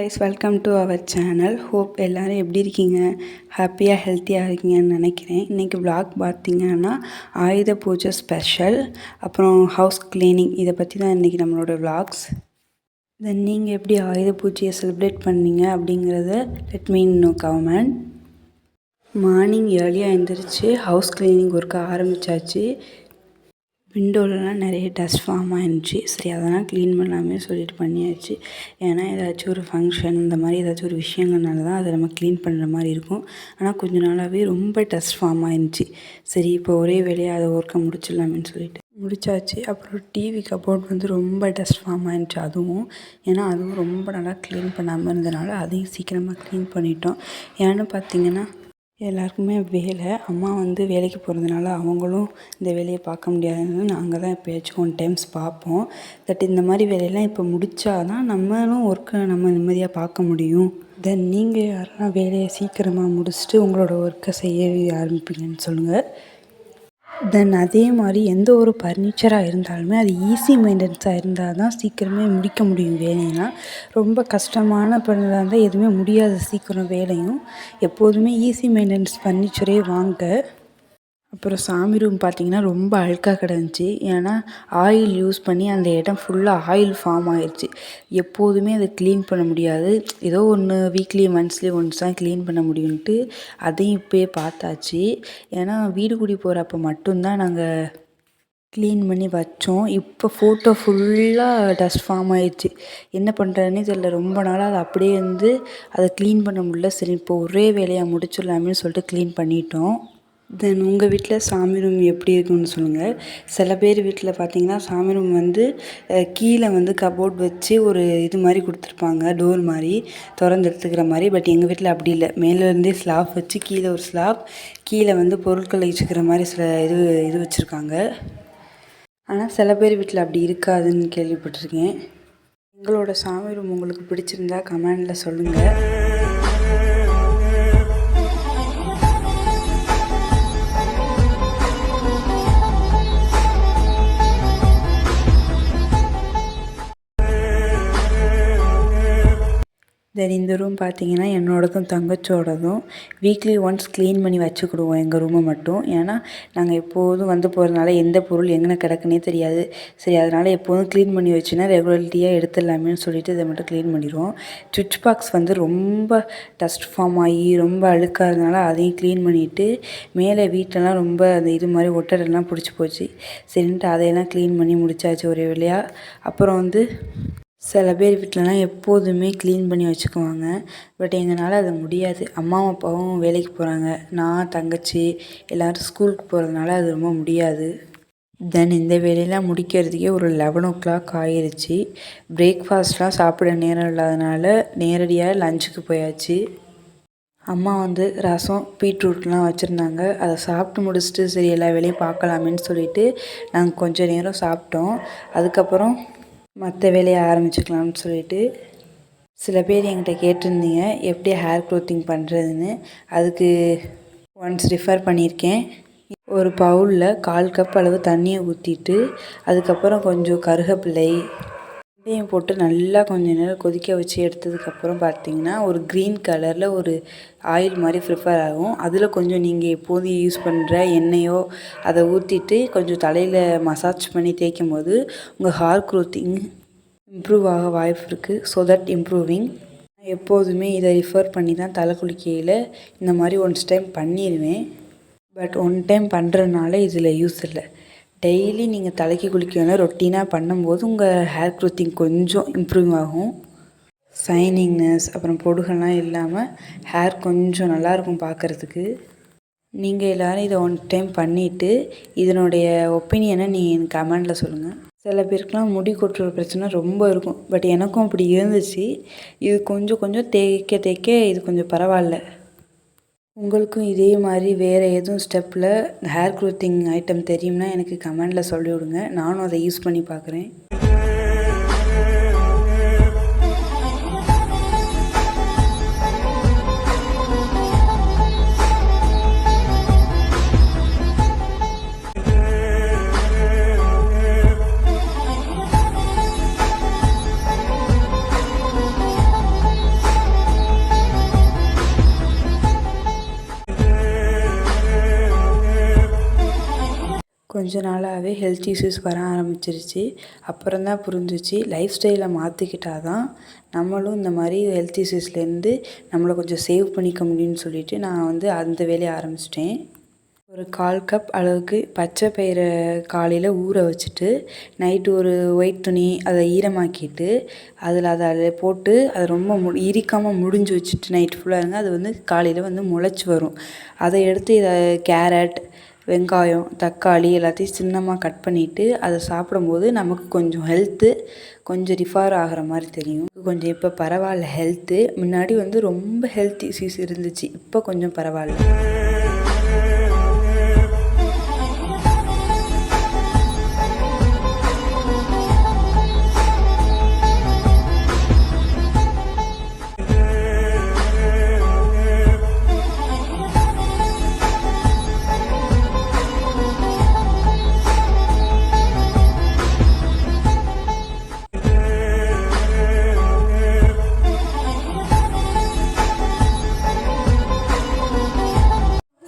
guys, welcome to our channel. Hope எல்லாரும் எப்படி இருக்கீங்க? ஹாப்பியாக ஹெல்த்தியாக இருக்கீங்கன்னு நினைக்கிறேன். இன்றைக்கி vlog பார்த்தீங்கன்னா ஆயுத பூஜை ஸ்பெஷல், அப்புறம் ஹவுஸ் கிளீனிங், இதை பற்றி தான் இன்றைக்கி நம்மளோட vlogs. தென் நீங்கள் எப்படி ஆயுத பூஜையை செலிப்ரேட் பண்ணீங்க அப்படிங்கிறத let me know comment. Morning ஏர்லியாக எழுந்திரிச்சு ஹவுஸ் கிளீனிங் ஒர்க்கை ஆரம்பித்தாச்சு. விண்டோலலாம் நிறைய டஸ்ட் ஃபார்ம் ஆகிருந்துச்சி. சரி, அதெல்லாம் க்ளீன் பண்ணலாமே சொல்லிட்டு பண்ணியாச்சு. ஏன்னா ஏதாச்சும் ஒரு ஃபங்க்ஷன் இந்த மாதிரி ஏதாச்சும் ஒரு விஷயங்கள்னால தான் அதை நம்ம க்ளீன் பண்ணுற மாதிரி இருக்கும். ஆனால் கொஞ்ச நாளாகவே ரொம்ப டஸ்ட் ஃபார்ம் ஆகிருந்துச்சி. சரி, இப்போ ஒரே வேலையாக அதை ஒர்க்கை முடிச்சிடலாமேன்னு சொல்லிட்டு முடிச்சாச்சு. அப்புறம் டிவி கபோர்ட் வந்து ரொம்ப டஸ்ட் ஃபார்ம் ஆகிருந்துச்சி. அதுவும் ரொம்ப நல்லா க்ளீன் பண்ணாமல் இருந்தனால அதையும் சீக்கிரமாக க்ளீன் பண்ணிட்டோம். ஏன்னு பார்த்திங்கன்னா எல்லாருக்குமே வேலை, அம்மா வந்து வேலைக்கு போகிறதுனால அவங்களும் இந்த வேலையை பார்க்க முடியாதுன்னு நாங்கள் தான் எப்போயாச்சும் ஒன் டைம்ஸ் பார்ப்போம். பட் இந்த மாதிரி வேலையெல்லாம் இப்போ முடித்தா தான் நம்மளும் ஒர்க்கை நம்ம நிம்மதியாக பார்க்க முடியும். தென் நீங்கள் யாரெல்லாம் வேலையை சீக்கிரமாக முடிச்சுட்டு உங்களோட ஒர்க்கை செய்ய ஆரம்பிப்பீங்கன்னு சொல்லுங்கள். தென் அதே மாதிரி எந்த ஒரு ஃபர்னிச்சராக இருந்தாலுமே அது ஈஸி மெயின்டெனன்ஸாக இருந்தால் தான் சீக்கிரமே முடிக்க முடியும் வேலைனா. ரொம்ப கஷ்டமான பண்ணதாக இருந்தால் எதுவுமே முடியாது சீக்கிரம் வேலையும். எப்போதுமே ஈஸி மெயின்டெனன்ஸ் ஃபர்னிச்சரே வாங்க. அப்புறம் சாமி ரூம் பார்த்திங்கன்னா ரொம்ப அழுக்காக கிடந்துச்சி. ஏன்னா ஆயில் யூஸ் பண்ணி அந்த இடம் ஃபுல்லாக ஆயில் ஃபார்ம் ஆகிடுச்சி. எப்போதுமே அதை க்ளீன் பண்ண முடியாது, ஏதோ ஒன்று வீக்லி மந்த்ஸ்லி ஒன்ஸ் தான் க்ளீன் பண்ண முடியும்ன்ட்டு அதையும் இப்போயே பார்த்தாச்சு. ஏன்னா வீடு குடி போகிறப்ப மட்டும்தான் நாங்கள் க்ளீன் பண்ணி வச்சோம். இப்போ ஃபோட்டோ ஃபுல்லாக டஸ்ட் ஃபார்ம் ஆகிடுச்சு. என்ன பண்ணுறதுனே தெரியல. ரொம்ப நாளாக அதை அப்படியே அதை க்ளீன் பண்ண முடியல. சரி, இப்போ ஒரே வேலையாக முடிச்சிடலாமேன்னு சொல்லிட்டு க்ளீன் பண்ணிட்டோம். தென் உங்கள் வீட்டில் சாமி ரூம் எப்படி இருக்குன்னு சொல்லுங்கள். சில பேர் வீட்டில் பார்த்திங்கன்னா சாமி ரூம் கீழே கபோர்ட் வச்சு ஒரு இது மாதிரி கொடுத்துருப்பாங்க, டோர் மாதிரி திறந்து எடுத்துக்கிற மாதிரி. பட் எங்கள் வீட்டில் அப்படி இல்லை. மேலேருந்தே ஸ்லாப் வச்சு கீழே ஒரு ஸ்லாப், கீழே பொருட்களை வச்சுக்கிற மாதிரி சில இது வச்சுருக்காங்க. ஆனால் சில பேர் வீட்டில் அப்படி இருக்காதுன்னு கேள்விப்பட்டிருக்கேன். எங்களோட சாமி ரூம் உங்களுக்கு பிடிச்சிருந்தா கமெண்டில் சொல்லுங்கள். தென் இந்த ரூம் பார்த்திங்கன்னா என்னோடதும் தங்கச்சியோடதும் வீக்லி ஒன்ஸ் க்ளீன் பண்ணி வச்சுக்கிடுவோம் எங்கள் ரூமை மட்டும். ஏன்னா நாங்கள் எப்போதும் போகிறதுனால எந்த பொருள் எங்கே கிடக்குனே தெரியாது. சரி, அதனால் எப்போதும் க்ளீன் பண்ணி வச்சுன்னா ரெகுலரிட்டியாக எடுத்துடலாமேன்னு சொல்லிட்டு இதை மட்டும் க்ளீன் பண்ணிடுவோம். சுவிட்ச் பாக்ஸ் ரொம்ப டஸ்ட் ஃபார்ம் ஆகி ரொம்ப அழுக்காகிறதுனால அதையும் க்ளீன் பண்ணிவிட்டு, மேலே வீட்டெல்லாம் ரொம்ப அந்த இது மாதிரி ஒட்டடெல்லாம் பிடிச்சி போச்சு. சரின்ட்டு அதையெல்லாம் க்ளீன் பண்ணி முடிச்சாச்சு ஒரே வேலையாக. அப்புறம் சில பேர் வீட்டிலலாம் எப்போதுமே க்ளீன் பண்ணி வச்சுக்குவாங்க. பட் எங்களால் அது முடியாது. அம்மாவும் அப்பாவும் வேலைக்கு போகிறாங்க, நான் தங்கச்சி எல்லோரும் ஸ்கூலுக்கு போகிறதுனால அது ரொம்ப முடியாது. தென் இந்த வேலையெல்லாம் முடிக்கிறதுக்கே ஒரு 11 o'clock ஆகிருச்சு. பிரேக்ஃபாஸ்ட்லாம் சாப்பிட நேரம் இல்லாதனால நேரடியாக லஞ்சுக்கு போயாச்சு. அம்மா ரசம் பீட்ரூட்லாம் வச்சுருந்தாங்க. அதை சாப்பிட்டு முடிச்சுட்டு சரி எல்லா வேலையும் பார்க்கலாமேன்னு சொல்லிவிட்டு நாங்கள் கொஞ்சம் நேரம் சாப்பிட்டோம். அதுக்கப்புறம் மற்ற வேலையை ஆரம்பிச்சுக்கலாம்னு சொல்லிட்டு சில பேர் என்கிட்ட கேட்டிருந்தீங்க எப்படி ஹேர் க்ரோத்திங் பண்ணுறதுன்னு. அதுக்கு ஒன்ஸ் ரிஃபர் பண்ணியிருக்கேன். ஒரு பவுலில் 1/4 கப் அளவு தண்ணியை ஊற்றிட்டு அதுக்கப்புறம் கொஞ்சம் கருவேப்பிலை வெந்தயம் போட்டு நல்லா கொஞ்சம் நேரம் கொதிக்க வச்சு எடுத்ததுக்கப்புறம் பார்த்திங்கன்னா ஒரு க்ரீன் கலரில் ஒரு ஆயில் மாதிரி ப்ரிஃபர் ஆகும். அதில் கொஞ்சம் நீங்கள் எப்போதும் யூஸ் பண்ணுற எண்ணெயோ அதை ஊற்றிட்டு கொஞ்சம் தலையில் மசாஜ் பண்ணி தேய்க்கும் போது உங்கள் ஹேர் க்ரோத்திங் இம்ப்ரூவ் ஆக வாய்ப்பு இருக்குது. ஸோ தட் இம்ப்ரூவிங் எப்போதுமே இதை ரிஃபர் பண்ணி தான் தலை குளிக்கையில் இந்த மாதிரி ஒன்ஸ் டைம் பண்ணிடுவேன். பட் ஒன் டைம் பண்ணுறதுனால இதில் யூஸ் இல்லை. டெய்லி நீங்கள் தலைக்கு குளிக்கணும் ரொட்டீனாக பண்ணும்போது உங்கள் ஹேர் க்ரோத்திங் கொஞ்சம் இம்ப்ரூவ் ஆகும். ஷைனிங்னஸ் அப்புறம் பொடுகெல்லாம் இல்லாமல் ஹேர் கொஞ்சம் நல்லாயிருக்கும் பார்க்குறதுக்கு. நீங்கள் எல்லோரும் இதை ஒன் டைம் பண்ணிவிட்டு இதனுடைய ஒப்பீனியனை நீங்கள் எனக்கு கமெண்டில் சொல்லுங்கள். சில பேருக்குலாம் முடி கொட்டுற பிரச்சனை ரொம்ப இருக்கும். பட் எனக்கும் அப்படி இருந்துச்சு. இது கொஞ்சம் கொஞ்சம் தேய்க்க தேய்க்க இது கொஞ்சம் பரவாயில்ல. உங்களுக்கும் இதே மாதிரி வேறு எதுவும் ஸ்டெப்பில் ஹேர் க்ரோத்திங் ஐட்டம் தெரியும்னா எனக்கு கமெண்டில் சொல்லிவிடுங்க. நானும் அதை யூஸ் பண்ணி பார்க்குறேன். கொஞ்ச நாளாகவே ஹெல்த் இஷ்யூஸ் வர ஆரம்பிச்சிருச்சு. அப்புறம் தான் புரிஞ்சிச்சு லைஃப் ஸ்டைலை மாற்றிக்கிட்டா தான் நம்மளும் இந்த மாதிரி ஹெல்த் இஷ்யூஸ்லேருந்து நம்மளை கொஞ்சம் சேவ் பண்ணிக்க முடியும்னு சொல்லிட்டு நான் வந்து அந்த வேலையை ஆரம்பிச்சிட்டேன். ஒரு 1/4 கப் அளவுக்கு பச்சை பயிரை காலையில் ஊற வச்சுட்டு நைட்டு ஒரு ஒயிட் துணி அதை ஈரமாக்கிட்டு அதில் போட்டு அது ரொம்ப இரிக்காமல் முடிஞ்சு வச்சுட்டு நைட்டு ஃபுல்லாக இருங்க. அது வந்து காலையில் வந்து முளைச்சி வரும். அதை எடுத்து இதை கேரட், வெங்காயம், தக்காளி எல்லாத்தையும் சின்னமாக கட் பண்ணிவிட்டு அதை சாப்பிடும்போது நமக்கு கொஞ்சம் ஹெல்த்து கொஞ்சம் ரிஃபர் ஆகிற மாதிரி தெரியும். கொஞ்சம் இப்போ பரவாயில்ல ஹெல்த்து. முன்னாடி வந்து ரொம்ப ஹெல்த் இஷ்யூஸ் இருந்துச்சு. இப்போ கொஞ்சம் பரவாயில்ல.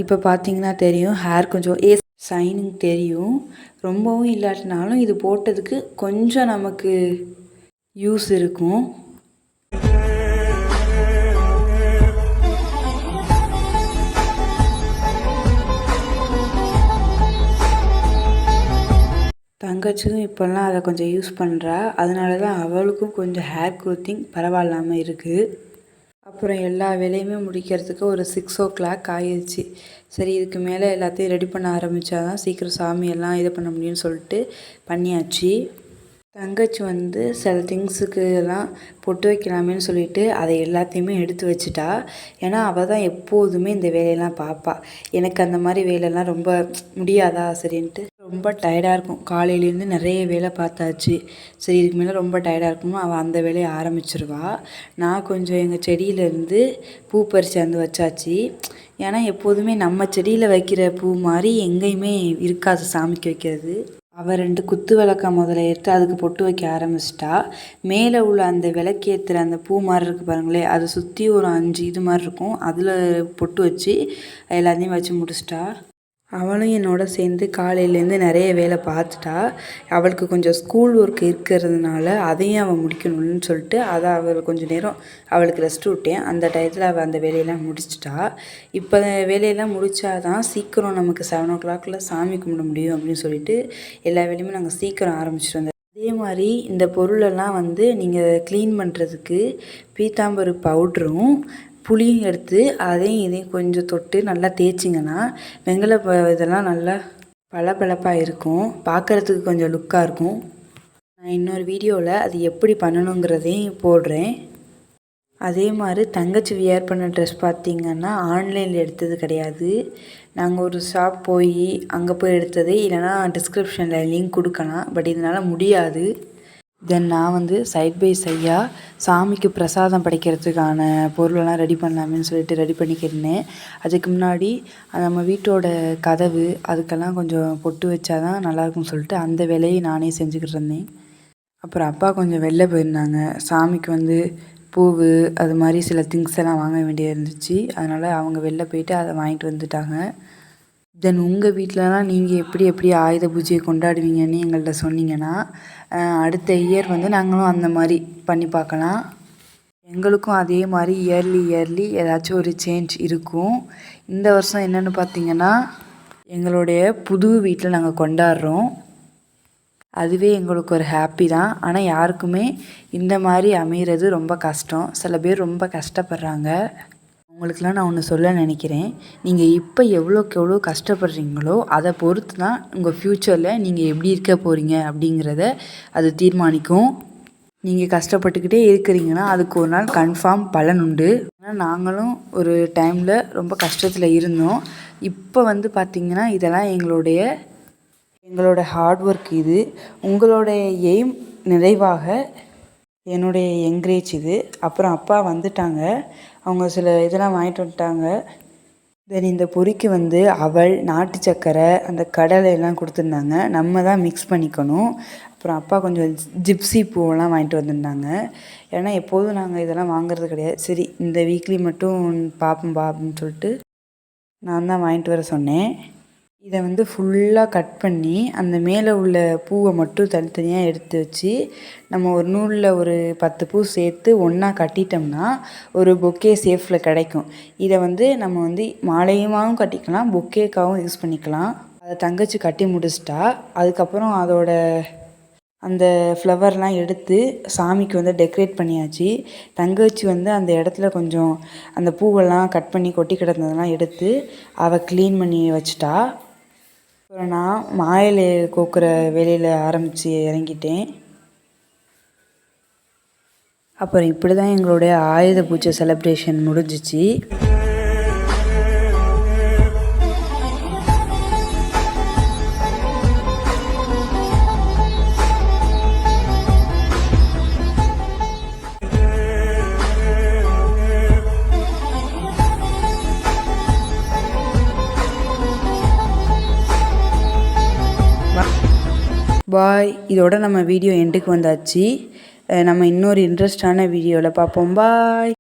இப்போ பார்த்தீங்கன்னா தெரியும் ஹேர் கொஞ்சம் ஷைனிங் தெரியும். ரொம்பவும் இல்லாட்டினாலும் இது போட்டதுக்கு கொஞ்சம் நமக்கு யூஸ் இருக்கும். தங்கச்சியும் இப்போல்லாம் அதை கொஞ்சம் யூஸ் பண்ணுறா. அதனால தான் அவளுக்கும் கொஞ்சம் ஹேர் க்ரோத்திங் பரவாயில்லாமல் இருக்குது. அப்புறம் எல்லா வேலையுமே முடிக்கிறதுக்கு ஒரு 6 o'clock ஆயிடுச்சு. சரி இதுக்கு மேலே எல்லாத்தையும் ரெடி பண்ண ஆரம்பித்தா தான் சீக்கிரம் சாமியெல்லாம் இது பண்ண முடியும்னு சொல்லிட்டு பண்ணியாச்சு. தங்கச்சி வந்து சில திங்ஸுக்கு எல்லாம் பொட்டு வைக்கலாமேன்னு சொல்லிட்டு அதை எல்லாத்தையுமே எடுத்து வச்சுட்டா. ஏன்னா அவள் தான் எப்போதுமே இந்த வேலையெல்லாம் பார்ப்பா. எனக்கு அந்த மாதிரி வேலையெல்லாம் ரொம்ப முடியாதா சரின்ட்டு ரொம்ப டயர்டாக இருக்கும். காலையிலேருந்து நிறைய வேலை பார்த்தாச்சு. சரி இதுக்கு மேலே ரொம்ப டயர்டாக இருக்கணும், அவள் அந்த வேலையை ஆரம்பிச்சிருவா. நான் கொஞ்சம் எங்கள் செடியிலேருந்து பூ பறிச்சாந்து வச்சாச்சு. ஏன்னா எப்போதுமே நம்ம செடியில் வைக்கிற பூ மாதிரி எங்கேயுமே இருக்காது சாமிக்கு வைக்கிறது. அவள் 2 குத்து விளக்கா முதல்ல எடுத்து அதுக்கு பொட்டு வைக்க ஆரம்பிச்சிட்டா. மேலே உள்ள அந்த விளக்கேற்றுற அந்த பூ மாதிரி இருக்குது பாருங்களேன், அதை சுற்றி ஒரு 5 இது மாதிரி இருக்கும். அதில் பொட்டு வச்சு எல்லாத்தையும் வச்சு முடிச்சிட்டா. அவளும் என்னோட சேர்ந்து காலையிலேருந்து நிறைய வேலை பார்த்துட்டா. அவளுக்கு கொஞ்சம் ஸ்கூல் ஒர்க் இருக்கிறதுனால அதையும் அவள் முடிக்கணும்னு சொல்லிட்டு அதை அவள் கொஞ்சம் நேரம் அவளுக்கு ரெஸ்ட் விட்டேன். அந்த டயத்தில் அவள் அந்த வேலையெல்லாம் முடிச்சிட்டா. இப்போ வேலையெல்லாம் முடித்தாதான் சீக்கிரம் நமக்கு 7 o'clock சாமி கும்பிட முடியும் அப்படின்னு சொல்லிட்டு எல்லா வேலையுமே நாங்கள் சீக்கிரம் ஆரம்பிச்சிட்டு வந்தோம். அதே மாதிரி இந்த பொருளெல்லாம் வந்து நீங்கள் க்ளீன் பண்ணுறதுக்கு பீத்தாம்பரு பவுட்ரும் புளியும் எடுத்து அதையும் இதையும் கொஞ்சம் தொட்டு நல்லா தேய்ச்சிங்கன்னா வெங்கல இதெல்லாம் நல்லா பளபளப்பாக இருக்கும். பார்க்குறதுக்கு கொஞ்சம் லுக்காக இருக்கும். நான் இன்னொரு வீடியோவில் அது எப்படி பண்ணணுங்கிறதையும் போடுறேன். அதே மாதிரி தங்கச்சி வியர் பண்ண ட்ரெஸ் பார்த்திங்கன்னா ஆன்லைனில் எடுத்தது கிடையாது. நாங்கள் ஒரு ஷாப் போய் அங்கே போய் எடுத்தது. இல்லைனா டிஸ்கிரிப்ஷனில் லிங்க் கொடுக்கலாம். பட் இதனால் முடியாது. தென் நான் வந்து சைட் பை சைடாக சாமிக்கு பிரசாதம் படைக்கிறதுக்கான பொருளெல்லாம் ரெடி பண்ணலாமேன்னு சொல்லிட்டு ரெடி பண்ணிக்கிருந்தேன். அதுக்கு முன்னாடி நம்ம வீட்டோட கதவு அதுக்கெல்லாம் கொஞ்சம் பொட்டு வச்சா தான் நல்லாயிருக்கும்னு சொல்லிட்டு அந்த வேலையை நானே செஞ்சுக்கிட்டு இருந்தேன். அப்புறம் அப்பா கொஞ்சம் வெளில போயிருந்தாங்க. சாமிக்கு வந்து பூவு அது மாதிரி சில திங்ஸ் எல்லாம் வாங்க வேண்டியது இருந்துச்சு. அதனால் அவங்க வெளில போயிட்டு அதை வாங்கிட்டு வந்துட்டாங்க. தென் உங்கள் வீட்டிலலாம் நீங்கள் எப்படி ஆயுத பூஜையை கொண்டாடுவீங்கன்னு எங்கள்கிட்ட சொன்னீங்கன்னா அடுத்த இயர் வந்து நாங்களும் அந்த மாதிரி பண்ணி பார்க்கலாம். எங்களுக்கும் அதே மாதிரி இயர்லி ஏதாச்சும் ஒரு சேஞ்ச் இருக்கும். இந்த வருஷம் என்னென்னு பார்த்தீங்கன்னா எங்களுடைய புது வீட்டில் நாங்கள் கொண்டாடுறோம். அதுவே எங்களுக்கு ஒரு ஹாப்பி தான். ஆனால் யாருக்குமே இந்த மாதிரி அமைகிறது ரொம்ப கஷ்டம். சில பேர் ரொம்ப கஷ்டப்படுறாங்க. உங்களுக்கெலாம் நான் ஒன்று சொல்ல நினைக்கிறேன். நீங்கள் இப்போ எவ்வளோக்கு எவ்வளோ கஷ்டப்படுறீங்களோ அதை பொறுத்து தான் உங்கள் ஃப்யூச்சரில் நீங்கள் எப்படி இருக்க போகிறீங்க அப்படிங்கிறத அது தீர்மானிக்கும். நீங்கள் கஷ்டப்பட்டுக்கிட்டே இருக்கிறீங்கன்னா அதுக்கு ஒரு நாள் கன்ஃபார்ம் பலன் உண்டு. ஆனால் நாங்களும் ஒரு டைமில் ரொம்ப கஷ்டத்தில் இருந்தோம். இப்போ வந்து பார்த்திங்கன்னா இதெல்லாம் எங்களோட ஹார்ட் ஒர்க். இது உங்களுடைய எய்ம் நிறைவாக என்னுடைய என்கரேஜ் இது. அப்புறம் அப்பா வந்துட்டாங்க. அவங்க சில இதெல்லாம் வாங்கிட்டு வந்துட்டாங்க. தென் இந்த பொரிக்கு வந்து அவல், நாட்டு சக்கரை, அந்த கடலை எல்லாம் கொடுத்துருந்தாங்க. நம்ம தான் மிக்ஸ் பண்ணிக்கணும். அப்புறம் அப்பா கொஞ்சம் ஜிப்ஸி பூவெல்லாம் வாங்கிட்டு வந்திருந்தாங்க. ஏன்னா எப்போதும் நாங்கள் இதெல்லாம் வாங்குறது கிடையாது. சரி இந்த வீக்லி மட்டும் பார்ப்போம்பா அப்படின்னு சொல்லிட்டு நான் தான் வாங்கிட்டு வர சொன்னேன். இதை வந்து ஃபுல்லாக கட் பண்ணி அந்த மேலே உள்ள பூவை மட்டும் தனித்தனியாக எடுத்து வச்சு நம்ம ஒரு நூலில் ஒரு 10 பூ சேர்த்து ஒன்றா கட்டிட்டோம்னா ஒரு பொக்கே ஷேப்பில் கிடைக்கும். இதை வந்து நம்ம வந்து மாலையுமாகவும் கட்டிக்கலாம், பொக்கேக்காகவும் யூஸ் பண்ணிக்கலாம். அதை தங்கச்சி கட்டி முடிச்சிட்டா. அதுக்கப்புறம் அதோட அந்த ஃப்ளவர்லாம் எடுத்து சாமிக்கு வந்து டெக்கரேட் பண்ணியாச்சு. தங்கச்சி வந்து அந்த இடத்துல கொஞ்சம் அந்த பூவெல்லாம் கட் பண்ணி கொட்டி கிடந்ததெல்லாம் எடுத்து அவள் க்ளீன் பண்ணி வச்சிட்டா. அப்புறம் நான் மாயிலை கோக்குற வேலையில் ஆரம்பித்து இறங்கிட்டேன். அப்புறம் இப்படி தான் எங்களுடைய ஆயுத பூஜை செலிப்ரேஷன் முடிஞ்சிச்சு. பாய். இதோட நம்ம வீடியோ எண்டுக்கு வந்தாச்சு. நம்ம இன்னொரு இன்ட்ரெஸ்டான வீடியோவில் பார்ப்போம். பாய்.